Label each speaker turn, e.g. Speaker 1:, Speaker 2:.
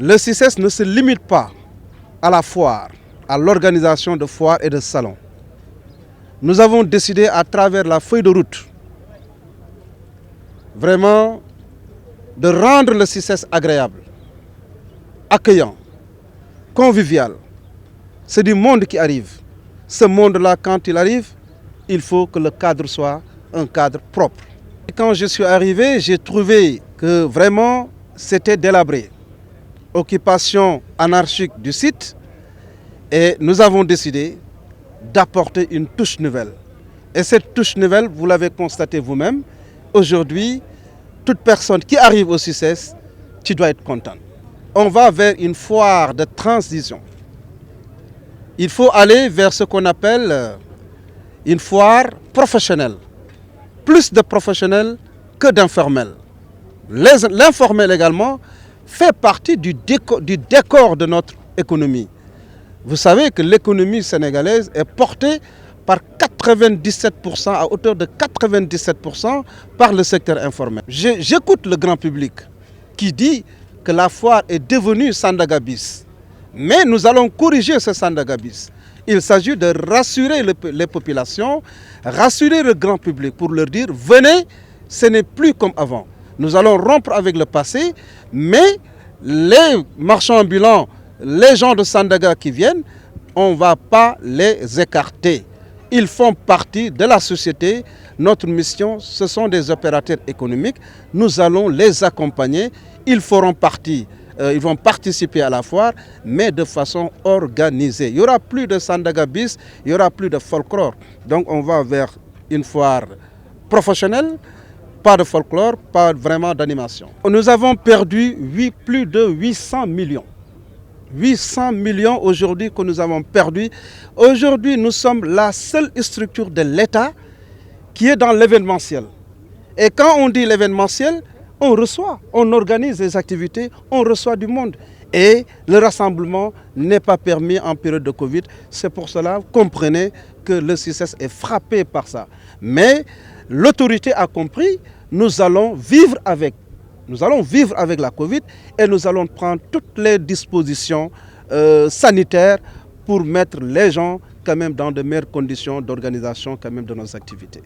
Speaker 1: Le CICES ne se limite pas à la foire, à l'organisation de foires et de salons. Nous avons décidé à travers la feuille de route vraiment de rendre le CICES agréable, accueillant, convivial. C'est du monde qui arrive. Ce monde-là, quand il arrive, il faut que le cadre soit un cadre propre. Et quand je suis arrivé, j'ai trouvé que vraiment c'était délabré. Occupation anarchique du site, et nous avons décidé d'apporter une touche nouvelle. Et cette touche nouvelle, vous l'avez constaté vous-même, aujourd'hui, toute personne qui arrive au CICES, tu dois être content. On va vers une foire de transition. Il faut aller vers ce qu'on appelle une foire professionnelle. Plus de professionnels que d'informels. L'informel également fait partie du décor de notre économie. Vous savez que l'économie sénégalaise est portée par 97%, à hauteur de 97% par le secteur informel. J'écoute le grand public qui dit que la foire est devenue Sandaga bis. Mais nous allons corriger ce Sandaga bis. Il s'agit de rassurer les populations, rassurer le grand public pour leur dire « Venez, ce n'est plus comme avant ». Nous allons rompre avec le passé, mais les marchands ambulants, les gens de Sandaga qui viennent, on ne va pas les écarter. Ils font partie de la société. Notre mission, ce sont des opérateurs économiques. Nous allons les accompagner. Ils feront partie, ils vont participer à la foire, mais de façon organisée. Il n'y aura plus de Sandaga bis, il n'y aura plus de folklore. Donc on va vers une foire professionnelle, pas de folklore, pas vraiment d'animation. Nous avons perdu plus de 800 millions. 800 millions aujourd'hui que nous avons perdu. Aujourd'hui, nous sommes la seule structure de l'État qui est dans l'événementiel. Et quand on dit l'événementiel, on reçoit, on organise des activités, on reçoit du monde. Et le rassemblement n'est pas permis en période de Covid. C'est pour cela, comprenez que le CICES est frappé par ça. Mais l'autorité a compris, nous allons vivre avec. Nous allons vivre avec la Covid et nous allons prendre toutes les dispositions sanitaires pour mettre les gens quand même dans de meilleures conditions d'organisation quand même de nos activités.